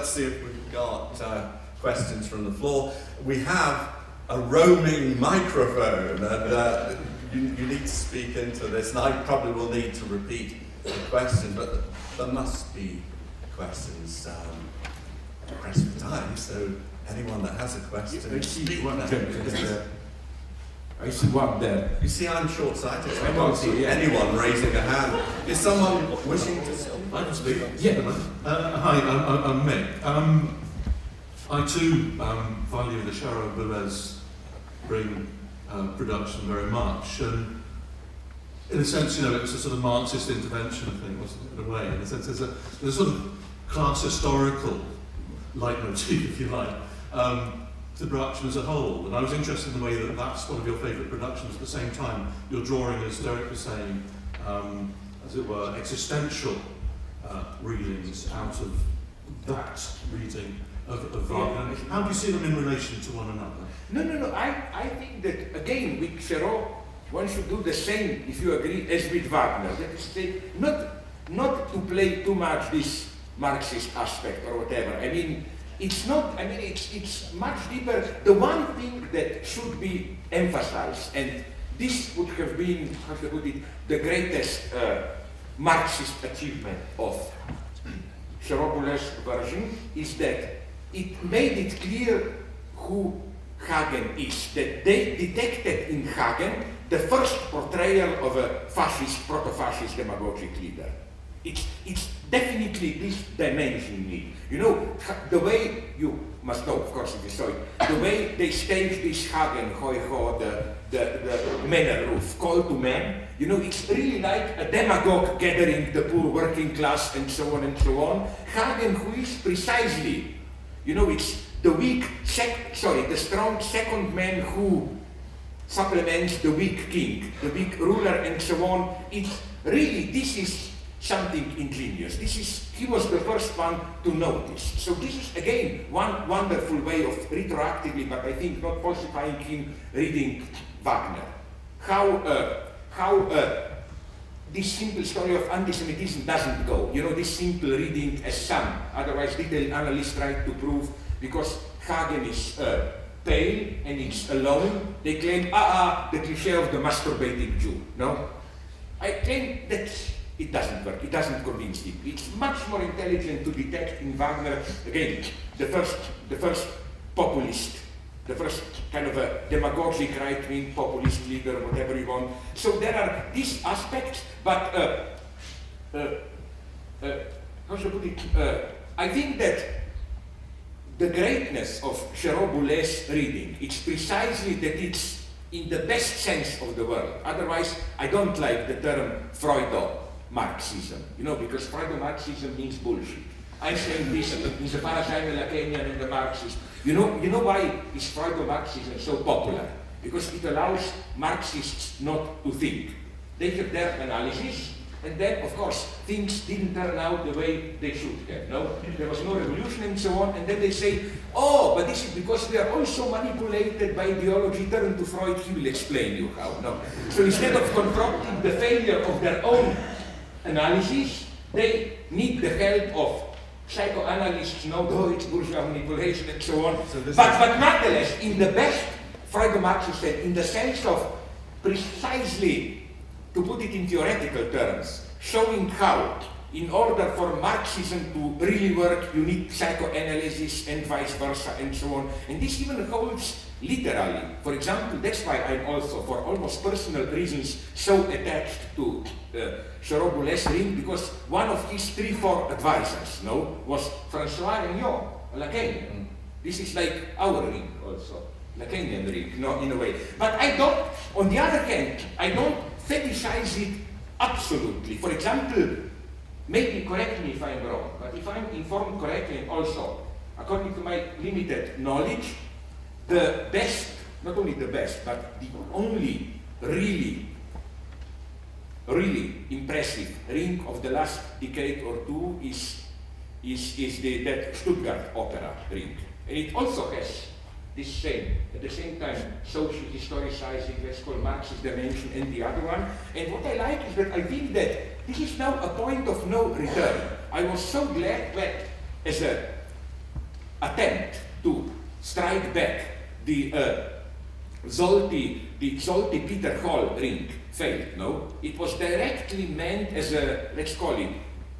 let's see if we've got questions from the floor. We have a roaming microphone, and you need to speak into this, and I probably will need to repeat the question, but there must be questions. Press for time, so anyone that has a question, speak one. I see one there. You see, I'm short-sighted, so I can't see anyone raising a hand. Is someone wishing to speak? I can speak. Yeah. Hi, I'm Mick. I too value the Cheryl Boulez Ring production very much, and in a sense, you know, it was a sort of Marxist intervention thing, wasn't it, in a way? In a sense, there's a sort of class historical leitmotif, if you like, to the production as a whole. And I was interested in the way that that's one of your favourite productions. At the same time, you're drawing, as Derek was saying, as it were, existential readings out of that reading of Wagner. How do you see them in relation to one another? No. I think that, again, with Chéreau, one should do the same, if you agree, as with Wagner. That is to say, not to play too much this Marxist aspect or whatever. I mean, it's not, I mean, it's much deeper. The one thing that should be emphasized, and this would have been, how to put it, the greatest Marxist achievement of Chéreau Boulez's version, is that it made it clear who Hagen is, that they detected in Hagen the first portrayal of a fascist, proto-fascist demagogic leader. It's definitely this dimension need. You know, the way, you must know, of course, if you saw it, the way they staged this Hagen, Hoi-Ho, the manor roof, call to men, you know, it's really like a demagogue gathering the poor working class and so on and so on. Hagen, who is precisely, you know, it's the weak, the strong second man who supplements the weak king, the weak ruler and so on. It's really, this is something ingenious. He was the first one to notice. So this is again one wonderful way of retroactively, but I think not falsifying him, reading Wagner. How this simple story of anti-Semitism doesn't go. You know, this simple reading as some, otherwise detailed analysts try to prove, because Hagen is pale and it's alone, they claim, the cliché of the masturbating Jew, no? I claim that it doesn't work, it doesn't convince him. It's much more intelligent to detect in Wagner, again, the first populist, the first kind of a demagogic right-wing populist leader, whatever you want. So there are these aspects, but how should I put it? I think that the greatness of Chéreau Boulez's reading, it's precisely that it's in the best sense of the word. Otherwise, I don't like the term Freudo-Marxism, you know, because Freudo-Marxism means bullshit. I'm saying this insofar as I'm a Lacanian and a Marxist. You know why is Freudo-Marxism so popular? Because it allows Marxists not to think. They have their analysis, and then, of course, things didn't turn out the way they should have. No? There was no revolution and so on, and then they say, oh, but this is because we are also manipulated by ideology. Turn to Freud, he will explain you how. No? So instead of confronting the failure of their own analysis, they need the help of psychoanalysts, though it's bourgeois manipulation and so on. So but nonetheless, in the best, Freudo-Marxist said, in the sense of precisely, to put it in theoretical terms, showing how, in order for Marxism to really work, you need psychoanalysis and vice versa and so on. And this even holds literally. For example, that's why I'm also, for almost personal reasons, so attached to Chéreau Boulez's ring, because one of his 3-4 advisors, was François Regnault, a Lacanian. This is like our ring also, Lacanian ring, in a way. But I don't, on the other hand, I don't fetishize it absolutely. For example, maybe correct me if I'm wrong, but if I'm informed correctly, and also, according to my limited knowledge, the best, not only the best, but the only really impressive ring of the last decade or two is that Stuttgart opera ring. And it also has this same, at the same time, social historicizing, let's call Marxist dimension, and the other one. And what I like is that I think that this is now a point of no return. I was so glad that, as a attempt to strike back the Zolty Peter Hall ring failed, no? It was directly meant as a, let's call it,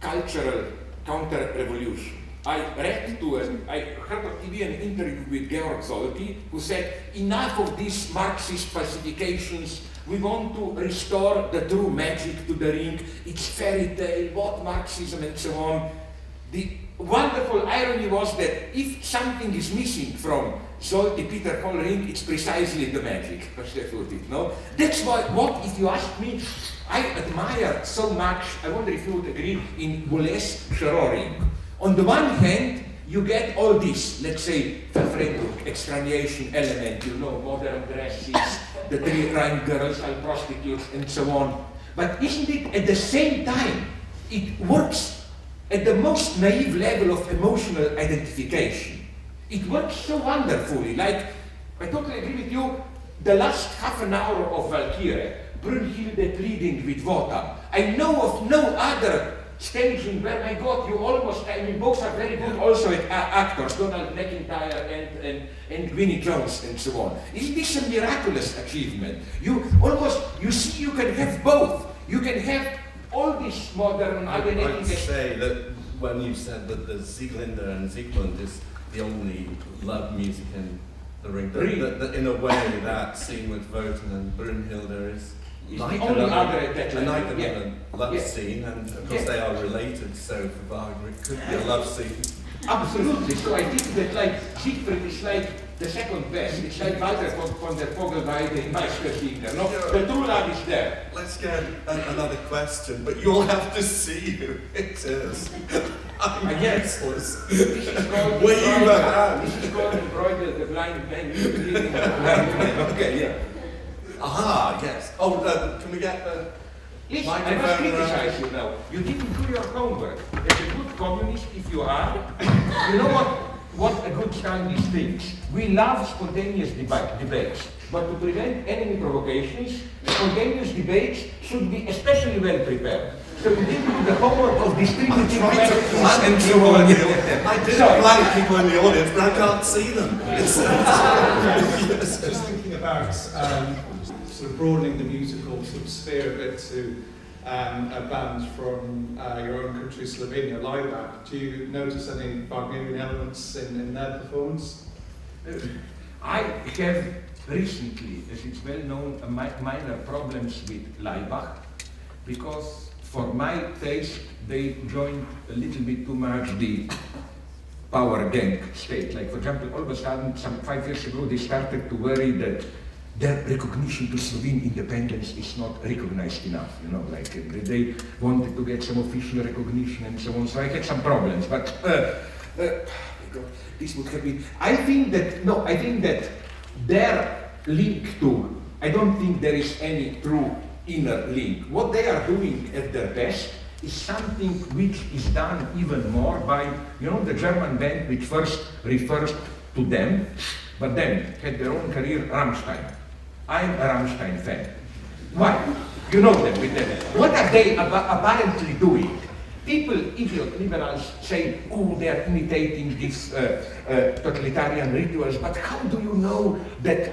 cultural counter-revolution. I heard on TV an interview with Georg Zolty, who said, enough of these Marxist falsifications, we want to restore the true magic to the ring, it's fairy tale, what Marxism and so on. The wonderful irony was that if something is missing from Zolty Peter Hall ring, it's precisely the magic, as they put it, no? That's why, what, if you ask me, I admire so much, I wonder if you would agree, in Boulet's Cherot ring. On the one hand, you get all this, let's say, Verfremdung, extraneation element, you know, modern dresses, the three Rhine girls are prostitutes, and so on. But isn't it, at the same time, it works at the most naive level of emotional identification. It works so wonderfully, like, I totally agree with you, the last half an hour of Valkyrie, Brünnhilde pleading with Wotan. I know of no other staging where, my God, you almost, I mean, both are very good also at actors, Donald McIntyre and Winnie Jones and so on. Isn't this a miraculous achievement? You see, you can have both. You can have all this modern alienating... I'd say that when you said that the Sieglinde and Siegmund is the only love music in the ring, that in a way that scene with Wotan and Brünnhilde is like another love scene, and of course they are related, so for Wagner it could be a love scene. Absolutely, so I think that like Siegfried is like the second best, it's like Walter von der Vogelweide in Meistersinger, no? Sure. The true love is there. Let's get another question, but you'll have to see who it is. I'm useless. This is called embroidered the blind man. Okay, yeah. Aha, yes. Oh, can we get the Yes, I must criticize you now. You didn't do your homework. As a good communist, if you are, you know what a good Stalinist thinks. We love spontaneous debates, but to prevent enemy provocations, spontaneous debates should be especially well prepared. So you did the homework of distributing and so on. I did plan people in the audience, but I can't see them. Just thinking about sort of broadening the musical sort of sphere a bit to a band from your own country, Slovenia, Laibach. Do you notice any Wagnerian elements in their performance? I have recently, as it's well known, minor problems with Laibach, because for my taste, they joined a little bit too much the power gang state. Like, for example, all of a sudden, some 5 years ago, they started to worry that their recognition to Slovene independence is not recognized enough, you know, like they wanted to get some official recognition and so on, so I had some problems, but this would have been, I think that their link to, I don't think there is any true inner link. What they are doing at their best is something which is done even more by, you know, the German band which first refers to them, but then had their own career, Rammstein. I'm a Rammstein fan. Why? You know them with them. What are they apparently doing? People, idiot liberals, say, oh, they are imitating these totalitarian rituals, but how do you know that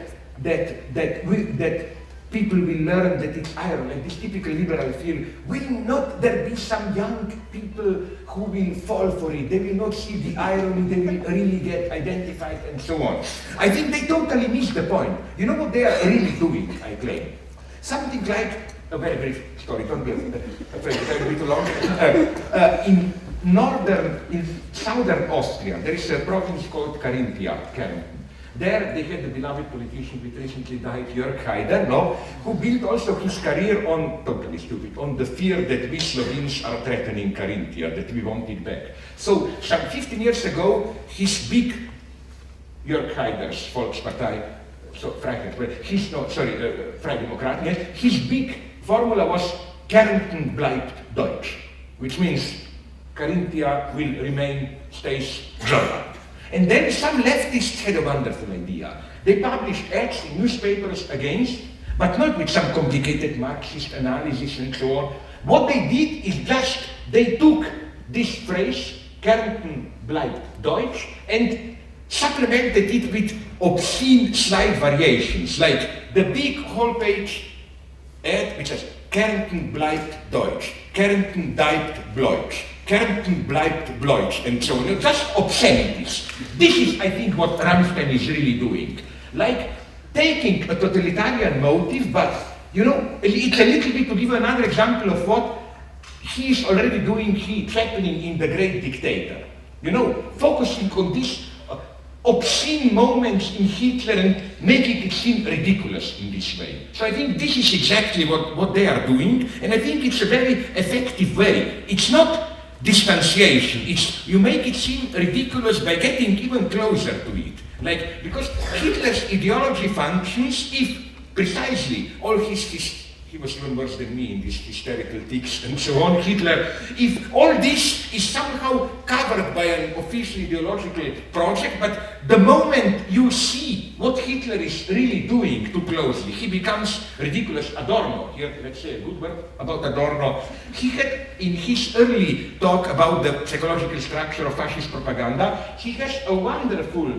people will learn that it's iron? And this typical liberal feel, will not there be some young people who will fall for it? They will not see the irony, they will really get identified and so on. I think they totally miss the point. You know what they are really doing, I claim? Something like, a very brief story, don't be afraid, it will be too long. In southern Austria, there is a province called Carinthia, Kärnten. There they had a beloved politician which recently died, Jörg Haider, no, who built also his career on, totally stupid, on the fear that we Slovenes are threatening Carinthia, that we want it back. So some 15 years ago, his big, Jörg Haider's Volkspartei, Freidemokrat, his big formula was Kärnten bleibt Deutsch, which means Carinthia will remain, stays German. And then some leftists had a wonderful idea. They published ads in newspapers against, but not with some complicated Marxist analysis and so on. What they did is just, they took this phrase, Kärnten bleibt Deutsch, and supplemented it with obscene slide variations, like the big whole page ad which says Kärnten bleibt Deutsch, Kärnten bleibt Deutsch, Kärnten bleibt Deutsch, and so on. Just obscenities. This is, I think, what Rammstein is really doing. Like taking a totalitarian motive, but, you know, it's a little bit, to give another example of what he is already doing, Chaplin in The Great Dictator. You know, focusing on these obscene moments in Hitler and making it seem ridiculous in this way. So I think this is exactly what they are doing, and I think it's a very effective way. It's not distanciation, it's you make it seem ridiculous by getting even closer to it. Like, because Hitler's ideology functions if precisely all he was even worse than me in these hysterical tics and so on, Hitler, if all this is somehow covered by an official ideological project, but the moment you see what Hitler is really doing too closely, he becomes ridiculous. Adorno, here let's say a good word about Adorno, he had in his early talk about the psychological structure of fascist propaganda, he has a wonderful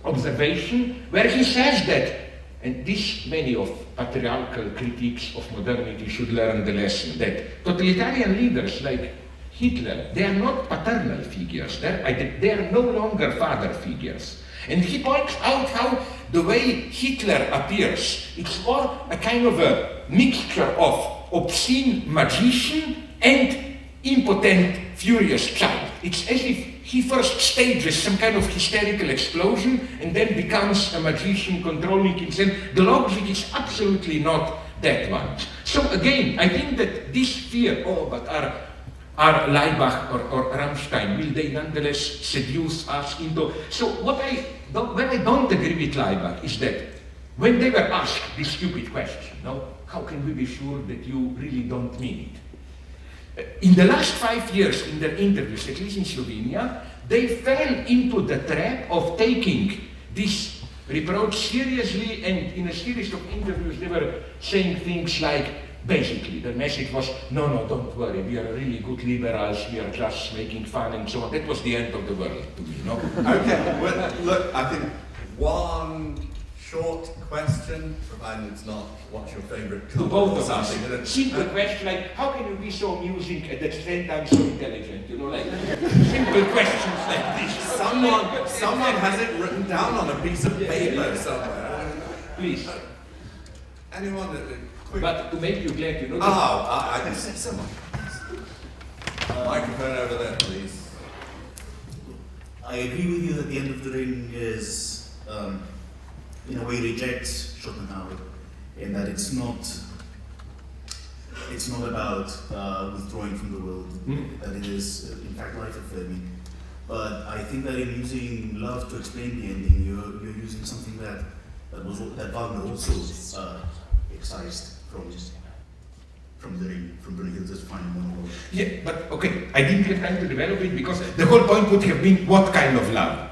observation where he says that, and this many of patriarchal critics of modernity should learn the lesson, that totalitarian leaders like Hitler, they are not paternal figures, they are no longer father figures. And he points out how the way Hitler appears, it's more a kind of a mixture of obscene magician and impotent, furious child. It's as if he first stages some kind of hysterical explosion and then becomes a magician controlling himself. The logic is absolutely not that one. So again, I think that this fear, but are Leibach or Rammstein, will they nonetheless seduce us into... So where I don't agree with Leibach is that when they were asked this stupid question, no, how can we be sure that you really don't mean it? In the last 5 years, in their interviews, at least in Slovenia, they fell into the trap of taking this reproach seriously, and in a series of interviews they were saying things like, basically, the message was, no, don't worry, we are really good liberals, we are just making fun and so on. That was the end of the world to me, no? Okay, well, look, I think one short question, provided it's not what's your favourite to colour both or of us. something. Simple question like, how can you be so amusing and at the same time so intelligent? You know, like simple questions like this. Someone has it written down on a piece of paper somewhere. Please. Anyone quick. But to make you glad, you know. I can see someone. Microphone over there, please. I agree with you that the end of the ring is, in a way, rejects Schopenhauer, in that it's not about withdrawing from the world, that it is, in fact, life-affirming. But I think that in using love to explain the ending, you're using something that Wagner also excised from the ring, from Brunhilde's final monologue. Yeah, but okay, I didn't have time to develop it because the whole point would have been what kind of love.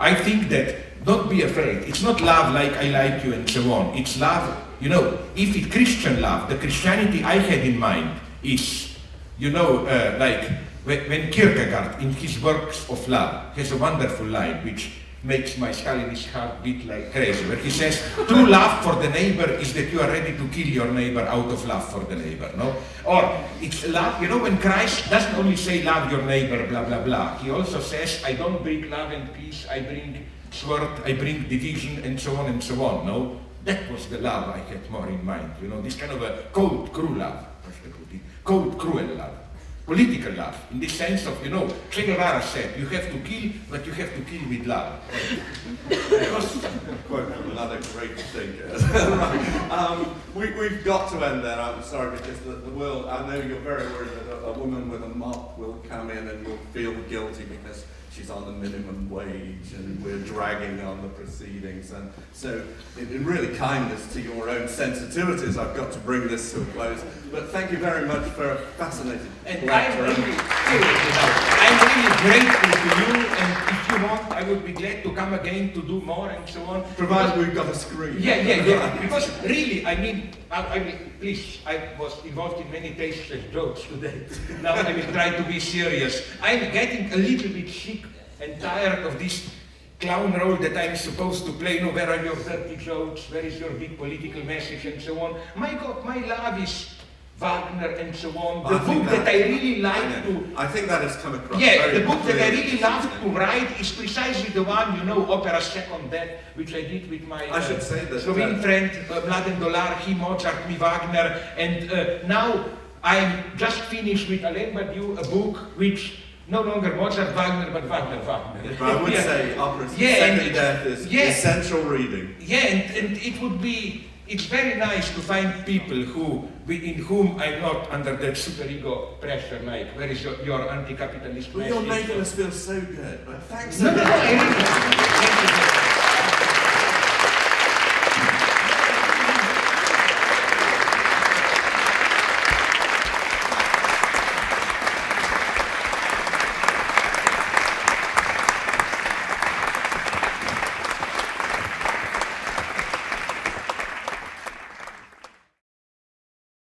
I think that, don't be afraid, it's not love like I like you and so on. It's love, you know, if it's Christian love, the Christianity I had in mind is, you know, like when Kierkegaard in his works of love has a wonderful line which makes my Stalinist heart beat like crazy, where he says, true love for the neighbor is that you are ready to kill your neighbor out of love for the neighbor, no? Or it's love, you know, when Christ doesn't only say love your neighbor, blah, blah, blah, he also says, I don't bring love and peace, I bring sword, I bring division, and so on, no? That was the love I had more in mind, you know, this kind of a cold, cruel love, cold, cruel love. Political love, in the sense of, you know, Che Guevara said, you have to kill, but you have to kill with love. Quote from another great thinker. We've got to end there, I'm sorry, because the world, I know you're very worried that a woman with a mop will come in and you'll feel guilty because she's on the minimum wage and we're dragging on the proceedings. And so, in really kindness to your own sensitivities, I've got to bring this to a close. But thank you very much for a fascinating lecture. I'm really grateful to you, and if you want, I would be glad to come come again to do more and so on. Provided we've got a screen. Yeah. Because really, I mean, please, I was involved in many tasteless jokes today. Now I will try to be serious. I'm getting a little bit sick and tired of this clown role that I'm supposed to play. Where are your dirty jokes? Where is your big political message and so on? My God, my love is Wagner and so on. The book that I really like to... I think that has come across the book that I really love to write is precisely the one, Opera Second Death, which I did with my Slovene friend, Mladen Dolar, he Mozart, me Wagner, and now I'm just finished with Alain Badiou, a book which no longer Mozart, Wagner, but Wagner. But I would say Opera Second Death is essential reading. And it would be... It's very nice to find people in whom I'm not under that superego pressure, like, where is your anti-capitalist message? You're making us feel so good. Thanks No, I really...